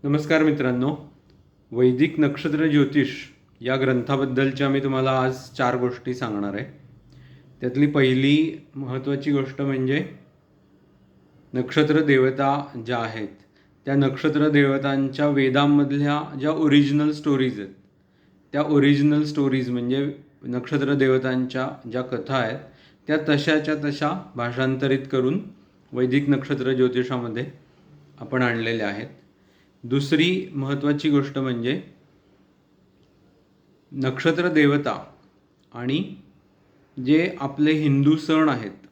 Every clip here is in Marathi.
नमस्कार मित्रांनो, वैदिक नक्षत्र ज्योतिष या ग्रंथाबद्दलच्या मी तुम्हाला आज 4 गोष्टी सांगणार आहे. त्यातली पहिली महत्त्वाची गोष्ट म्हणजे नक्षत्र देवता ज्या आहेत त्या नक्षत्र देवतांच्या वेदांमधल्या ज्या ओरिजिनल स्टोरीज आहेत त्या ओरिजिनल स्टोरीज म्हणजे नक्षत्र देवतांच्या ज्या कथा आहेत त्या तशाच्या तशा भाषांतरित करून वैदिक नक्षत्र ज्योतिषामध्ये आपण आणलेल्या आहेत. दुसरी महत्त्वाची गोष्ट म्हणजे नक्षत्र देवता आणि जे आपले हिंदू सण आहेत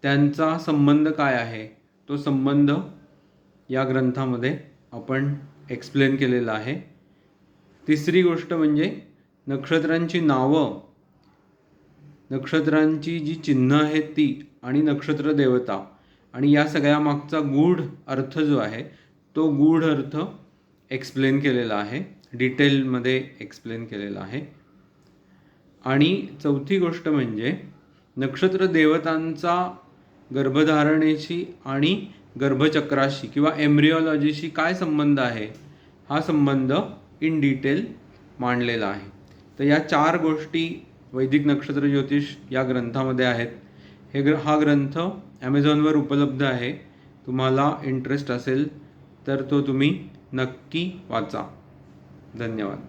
त्यांचा संबंध काय आहे तो संबंध या ग्रंथामध्ये आपण एक्सप्लेन केलेला आहे. तिसरी गोष्ट म्हणजे नक्षत्रांची नावं, नक्षत्रांची जी चिन्ह आहेत ती आणि नक्षत्र देवता आणि या सगळ्या मागचा गूढ अर्थ जो आहे तो गूढ अर्थ एक्सप्लेन केलेला आहे, डिटेलमध्ये एक्सप्लेन केलेला आहे. आणि चौथी गोष्ट म्हणजे नक्षत्र देवतांचा गर्भधारणेशी आणि गर्भचक्राशी किंवा एम्ब्रिओलॉजीशी काय संबंध आहे हा संबंध इन डिटेल मांडलेला आहे. तर या 4 गोष्टी वैदिक नक्षत्र ज्योतिष या ग्रंथामध्ये आहेत. हा ग्रंथ ॲमेझॉनवर उपलब्ध आहे. तुम्हाला इंटरेस्ट असेल तर तो तुम्ही नक्की वाचा. धन्यवाद.